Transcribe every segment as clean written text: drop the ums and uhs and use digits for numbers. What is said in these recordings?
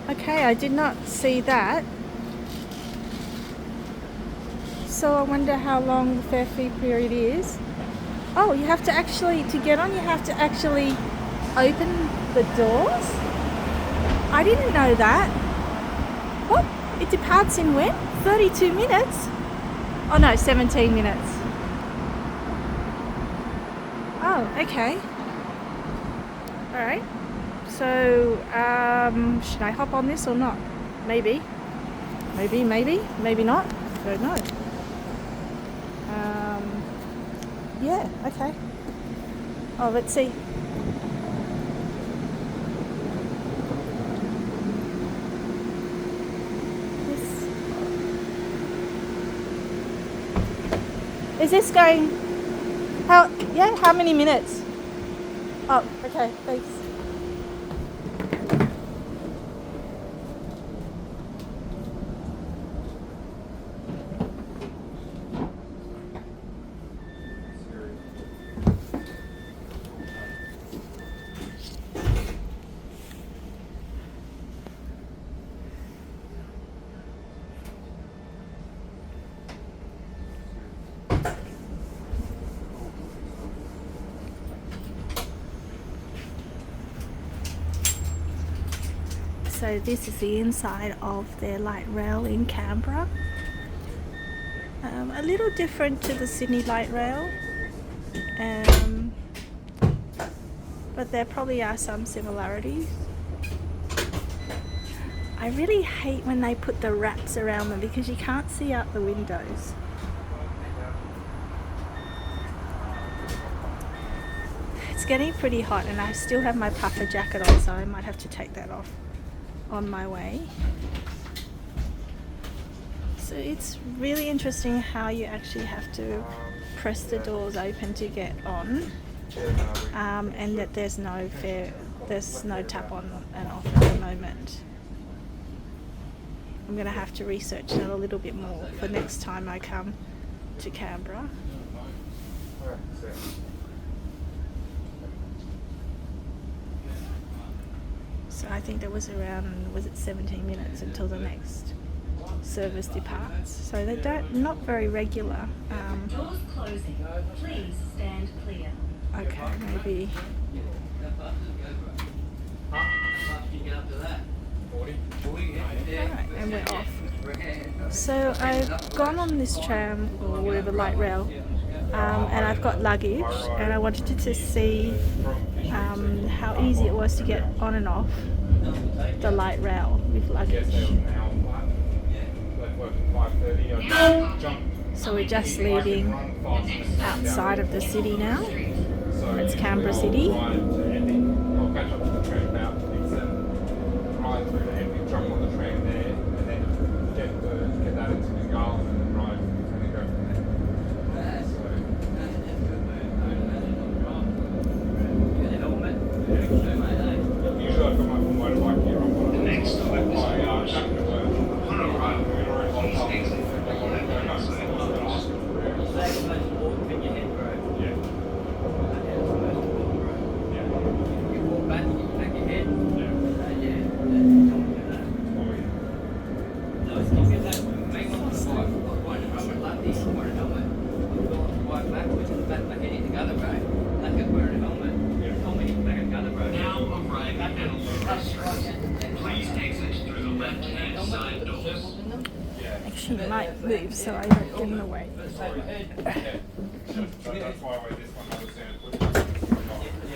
Okay, I did not see that. So I wonder how long the fair fee period is. Oh, you have to actually, to get on, you have to actually open the doors? I didn't know that. What? It departs in when? 32 minutes? Oh no, 17 minutes. Oh, okay. Alright. So, should I hop on this or not? Maybe. Maybe not. I don't know. Yeah, okay. Oh, let's see. Is this going, how many minutes? Oh, okay, thanks. So this is the inside of their light rail in Canberra. A little different to the Sydney light rail, but there probably are some similarities. I really hate when they put the wraps around them because you can't see out the windows. It's getting pretty hot and I still have my puffer jacket on, so I might have to take that off on my way. So it's really interesting how you actually have to press the doors open to get on, and that there's no tap on and off at the moment. I'm going to have to research that a little bit more for next time I come to Canberra. So I think there was around, 17 minutes until the next service departs. So they're not very regular. Doors closing. Please stand clear. Okay, maybe. Alright, and we're off. So I've gone on this tram or whatever light rail, and I've got luggage, and I wanted to see how easy it was to get on and off the light rail with luggage. So we're just leaving outside of the city now. It's Canberra City. I'll catch up to the train now to Dickson, ride through to Epic, jump on the train there, and then get that into Gungahlin and then ride and then go from there. Usually I've got my full motorbike here. I'm going to next stop is back to work. On arrival, please exit through the left hand side of the doors. Actually might move so I don't get in the way.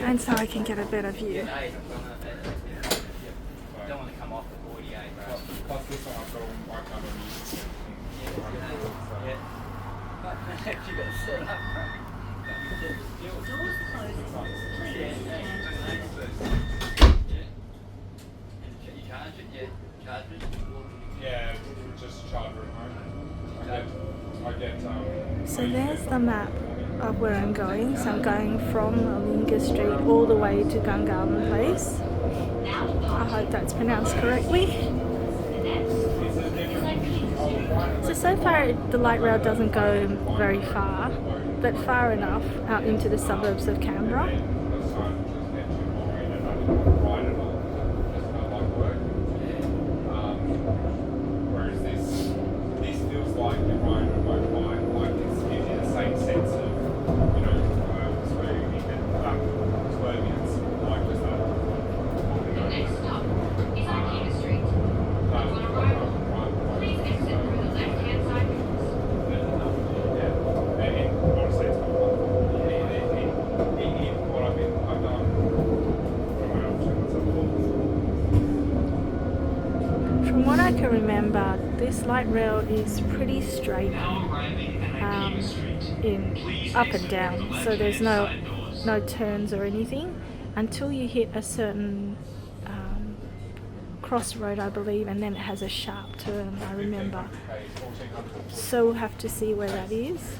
And so I can get a better view. Plus this one I've got all my cover music. Doors closing. Please stand clear. Yeah, just charge at home. So there's the map of where I'm going. So I'm going from Alinga Street all the way to Gungahlin Place. I hope that's pronounced correctly. So far the light rail doesn't go very far, but far enough out into the suburbs of Canberra. can remember, this light rail is pretty straight in up and down, so there's no turns or anything until you hit a certain crossroad, I believe, and then it has a sharp turn, I remember. So we'll have to see where that is.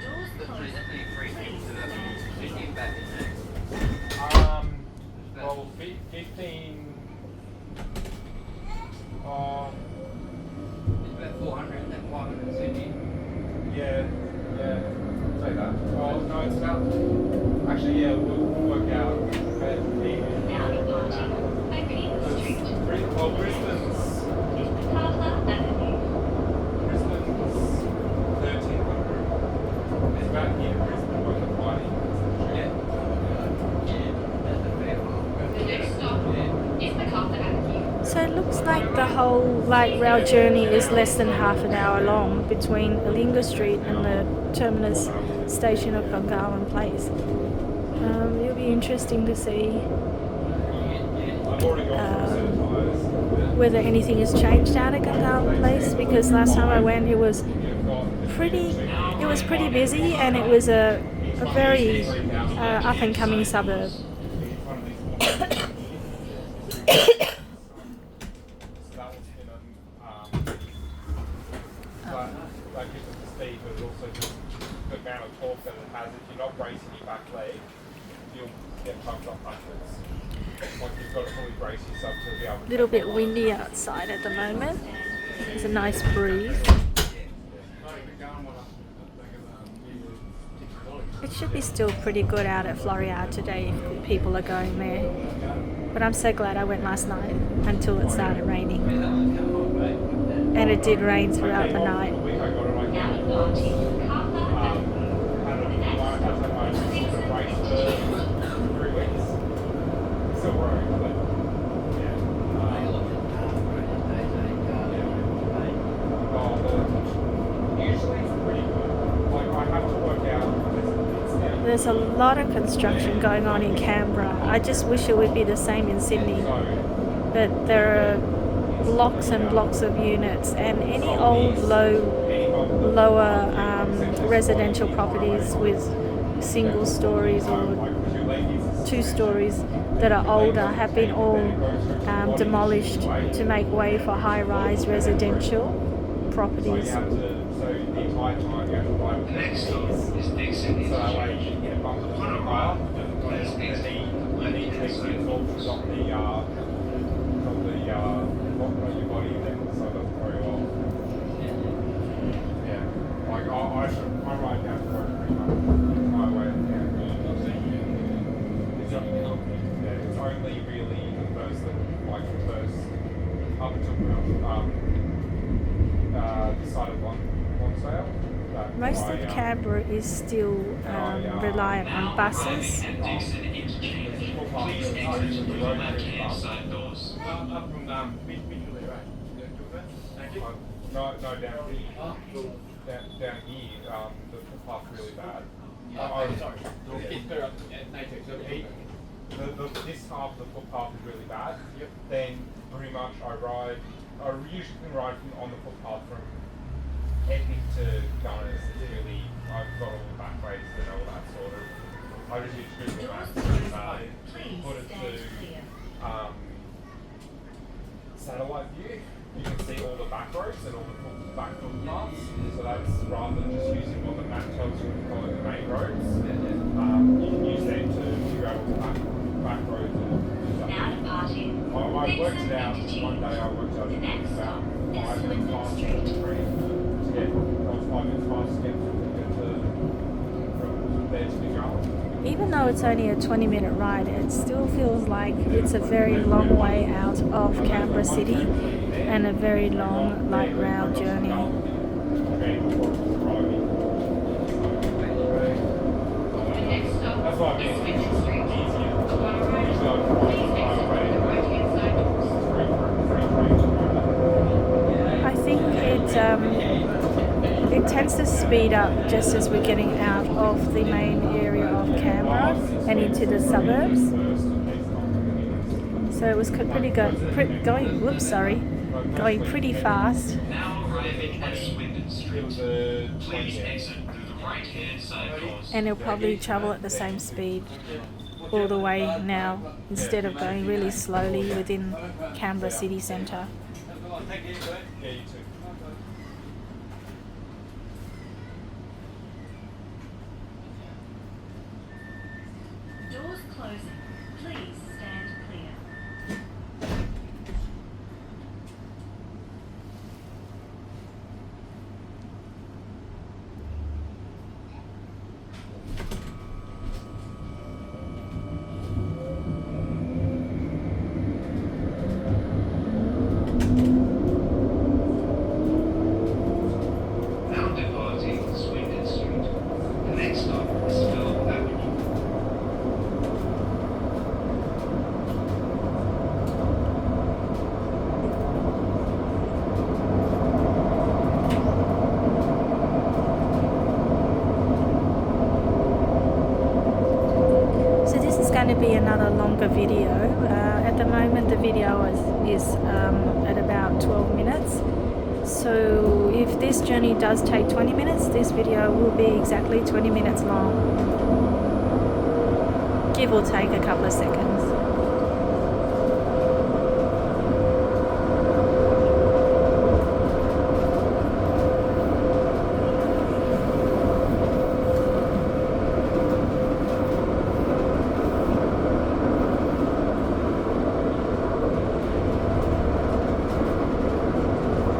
Doors closing. Please stand clear. Well, 15. It's about 400 and 570. Yeah, say that. Oh, no, it's about. Actually, yeah, we'll work out. Now departing Alinga Street. Well, Brisbane's Carla Avenue. 1,300. It's about here in Brisbane, worth of fighting. Yeah. That's a fair one. The next stop is Macarthur Avenue. So it looks like the whole light rail journey is less than half an hour long between Alinga Street and the terminus station of Gungahlin Place. It'll be interesting to see whether anything has changed out at Gungahlin Place, because last time I went it was pretty busy, and it was a very up and coming suburb. That gives it the speed, but also just the amount of torque that it has. If you're not bracing your back leg, you'll get pumped up backwards. Like you've got to fully brace yourself to be able to. A little bit windy outside at the moment. There's a nice breeze. It should be still pretty good out at Floriade today if people are going there. But I'm so glad I went last night until it started raining. And it did rain throughout the night. Now departing Carla Avenue. The next stop is Usually it's pretty good. Like I have to work out. There's a lot of construction going on in Canberra. I just wish it would be the same in Sydney. But there are blocks and blocks of units, and any old lower residential properties with single stories or 2 stories that are older have been all demolished to make way for high-rise residential properties. The next stop is Dickson. So that way you can get a bump of the car, and then you take the absorptions off the bottom of your body, then so it doesn't very well. Yeah. Like I ride down to work pretty much my way down. It's only really the first up until this side of Lonsdale. Most of Canberra is still reliant on buses. At Dickson Interchange, please exit through the left-hand side doors. Up from No, down here. Down here, the footpath's really bad. Sorry. This half of the footpath is really bad. Yep. Then pretty much I usually can ride on the footpath from Epic to Gunners. Really, I've got all the back ways and all that sort of. I just use Google Maps and put it to satellite view. You can see all the back roads and all the back footpaths. So that's rather than just using what the map tells you to follow the main roads. You can use them to figure out all the back roads and stuff. now departing I worked Dickson it out Interchange. one day. I worked out The next about stop is 5 minutes Alinga past the Street. train to get. I was 5 minutes past to get from there to Gungahlin. Even though it's only a 20-minute ride, it still feels like it's a very long way out of Canberra City and a very long light rail journey. The next stop is Mitchell Street. On arrival, please exit through the right-hand side doors. I think it it tends to speed up just as we're getting out of the main area of Canberra and into the suburbs. So it was pretty good, going pretty fast. Now arriving at Swindon Street. Please exit through the right-hand side doors. And it'll probably travel at the same speed all the way now, instead of going really slowly within Canberra city centre. Yeah, you too. Doors closing. Please stand clear. Now departing Swindon Street. The next stop is Phillip Avenue. So this is going to be another longer video. At the moment the video is at about 12 minutes. So if this journey does take 20 minutes, this video will be exactly 20 minutes long. Give or take a couple of seconds.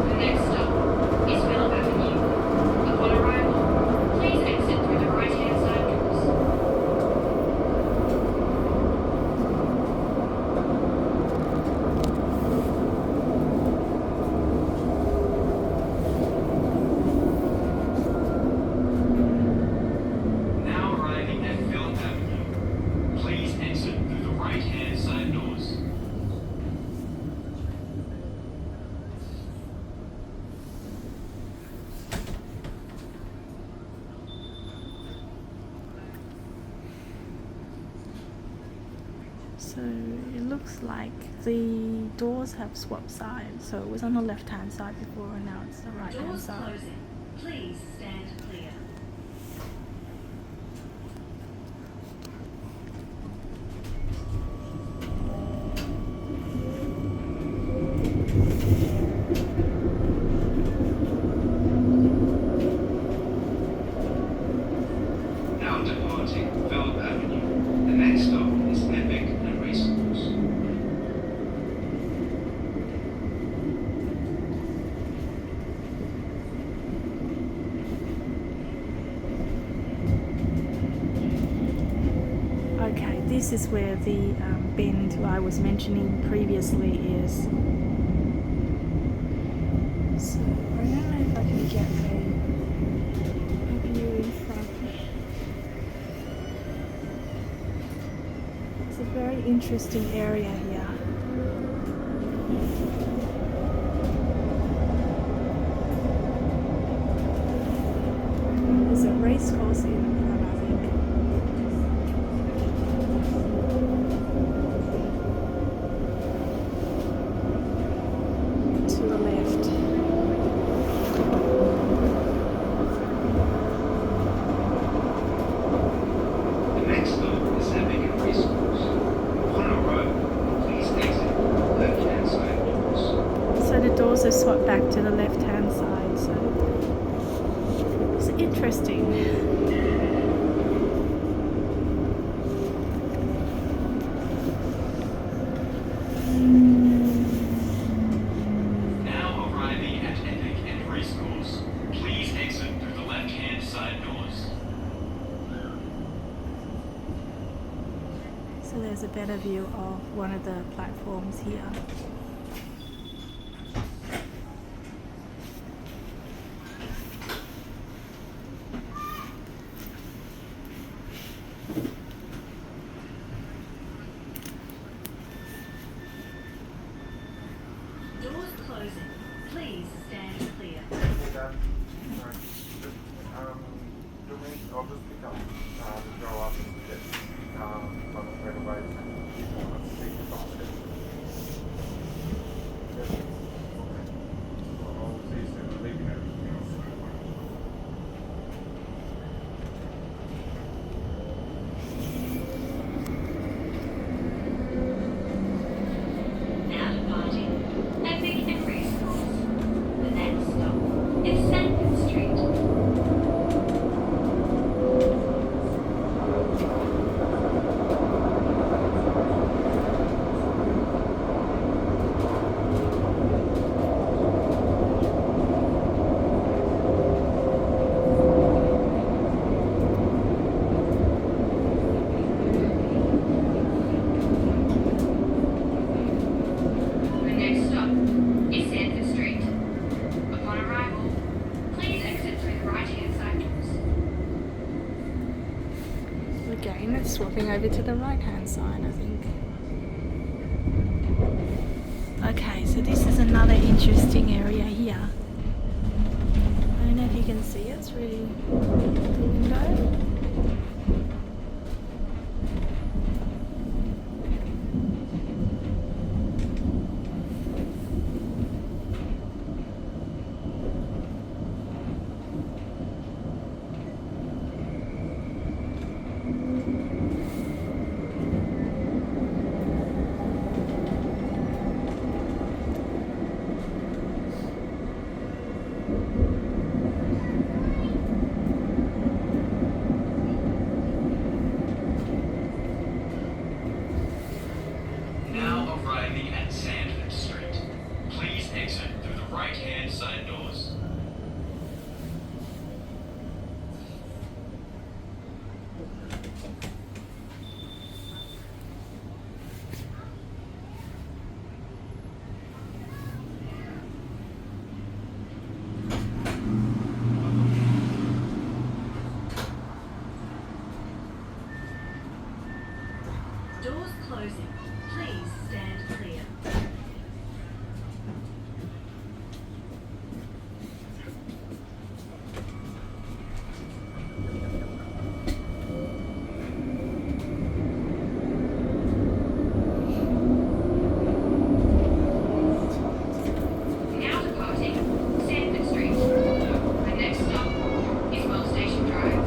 The next stop is Phillip Avenue. Upon arrival, please exit through the right-hand side doors. Now arriving at Phillip Avenue. Please exit through the right-hand side doors. So it looks like the doors have swapped sides. So it was on the left hand side before and now it's the right hand Doors side. closing. Please stand clear. Now departing Phillip Avenue. The next stop is Epic Racecourse. Okay, this is where the bend I was mentioning previously is. So I don't know if I can get a view in front. It's a very interesting area here. There's a race course in front, I think. To the left. The next stop is Epic Racecourse. Upon arrival, please exit left-hand side doors. So the doors are swapped back to the left hand side. So it's interesting. Now arriving at Epic Racecourse. Please exit through the left-hand side doors. So there's a better view of one of the platforms here. Doors closing. Please stand clear. Alright. I'll just pick up and go up and get one right away. I'll take the basket. Yeah. Okay. I'll see you soon. I'm leaving everything else. Now departing Epic Racecourse. The next stop is St Street. The next stop is Sanford Street. Upon arrival, please exit through the right-hand side doors. Again, it's swapping over to the right hand side, I think. Okay, so this is another interesting area here. I don't know if you can see it through the window. Now arriving at Sanford Street. Please exit through the right-hand side doors. Doors closing. Please stand clear. Now departing Sanford Street. The next stop is Well Station Drive.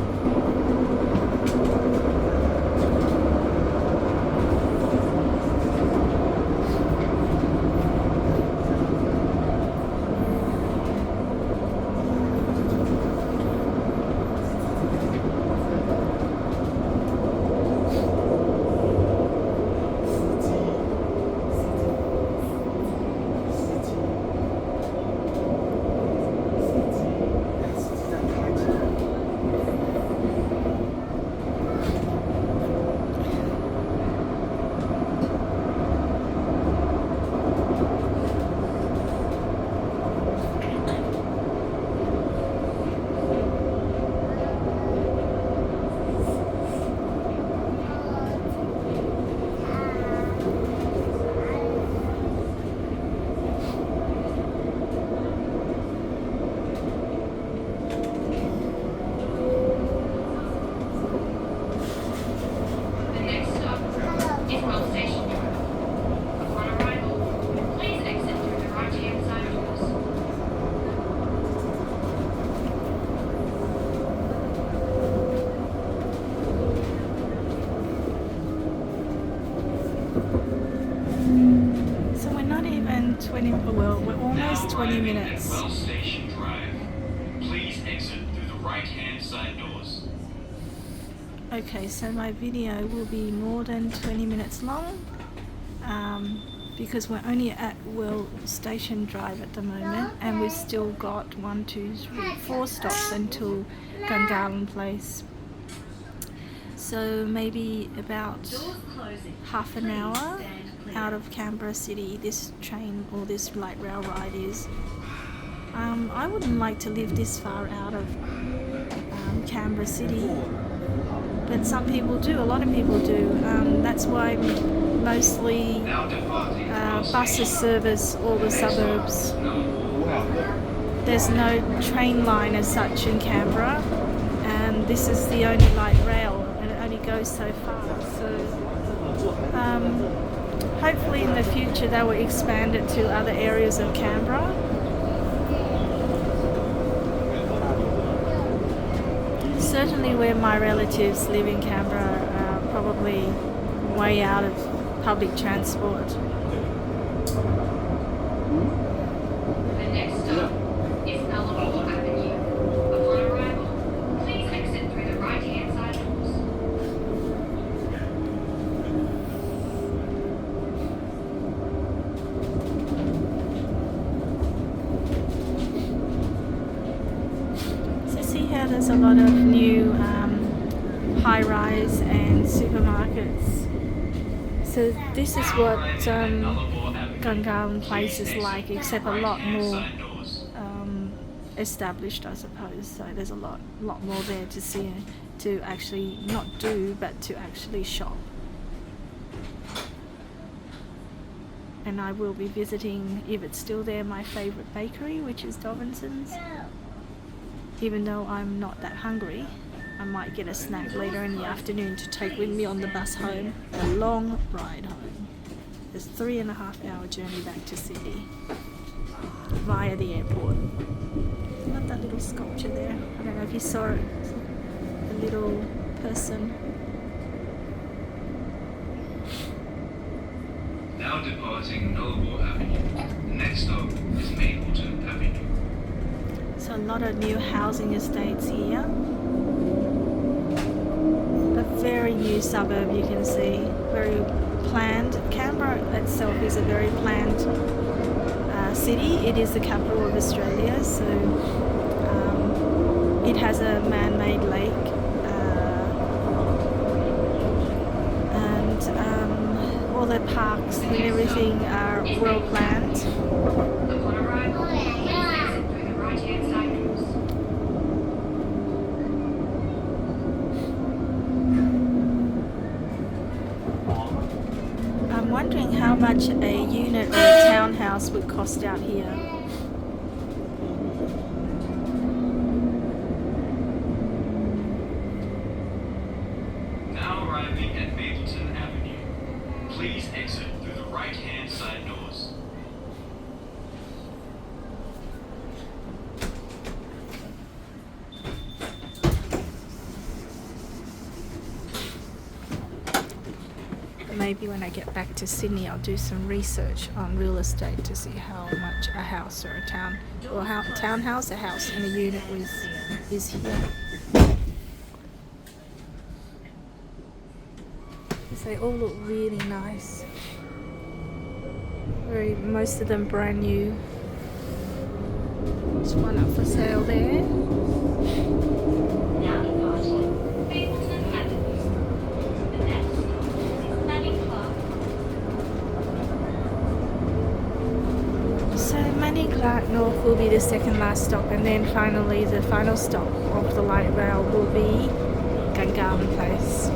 The next stop is Well Station Drive. Upon arrival, please exit through the right-hand side doors. So we're not even 20, well, we're almost Now 20 arriving minutes. at Well Station Drive. Please exit through the right-hand side doors. Okay, so my video will be more than 20 minutes long because we're only at Well Station Drive at the moment and we've still got 4 stops until Gungahlin Place. So maybe about Doors closing. half an Please hour stand clear. out of Canberra City this train or this light rail ride is. I wouldn't like to live this far out of Canberra City, but some people do, a lot of people do. That's why mostly Now departing Well buses Station. service all the suburbs. There's no train line as such in Canberra, and this is the only light rail, and it only goes so far. So hopefully in the future they will expand it to other areas of Canberra. Certainly where my relatives live in Canberra are probably way out of public transport. The next stop is Alinga Avenue. Upon arrival, please exit through the right-hand side doors. So see how there's a lot of new high-rise and supermarkets. So this is what Gungahlin Place is like, except a lot more established, I suppose. So there's a lot more there to see, to actually not do, but to actually shop. And I will be visiting, if it's still there, my favourite bakery, which is Dulcineasdiarycontinued. Even though I'm not that hungry, I might get a snack later in the afternoon to take with me on the bus home. A long ride home. It's 3.5 hour journey back to Sydney via the airport. Love that little sculpture there. I don't know if you saw it. The little person. Now departing Nullarbor Avenue. The next stop is Mapleton Avenue. So a lot of new housing estates here. A very new suburb, you can see. Very planned. Canberra itself is a very planned city. It is the capital of Australia, so it has a man-made lake, and all the parks and everything are well planned. Upon arrival, please exit through the right-hand side doors. I'm wondering how much a unit or a townhouse would cost out here. Now arriving at Mapleton Avenue. Please exit through the right-hand side doors. Maybe when I get back to Sydney, I'll do some research on real estate to see how much a house or a townhouse, a house and a unit is here. They all look really nice. Most of them brand new. There's one up for sale there. Now departing Mapleton Avenue. The next stop is Manning Clark. So Manning Clark North will be the second last stop, and then finally the final stop of the light rail will be Gungahlin Place.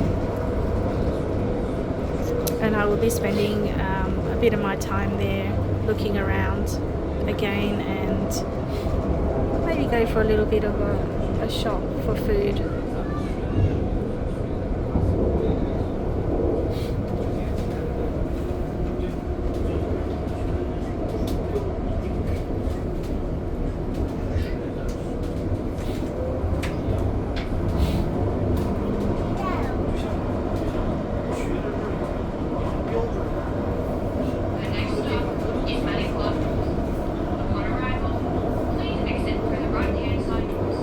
And I will be spending a bit of my time there looking around again, and maybe go for a little bit of a shop for food. The next stop is Manning Clark. Upon arrival, please exit through the right-hand side doors.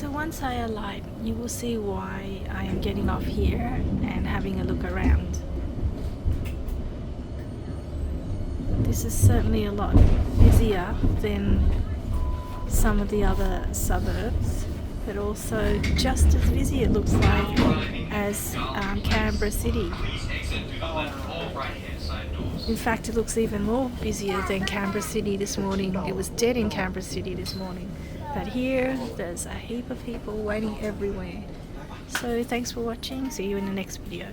So once I alight, you will see why I am getting off here and having a look around. This is certainly a lot busier than some of the other suburbs, but also just as busy, it looks like, as Canberra City. Please exit to the left or right-hand side doors. In fact, it looks even more busier than Canberra City this morning. It was dead in Canberra City this morning. But here, there's a heap of people waiting everywhere. So thanks for watching. See you in the next video.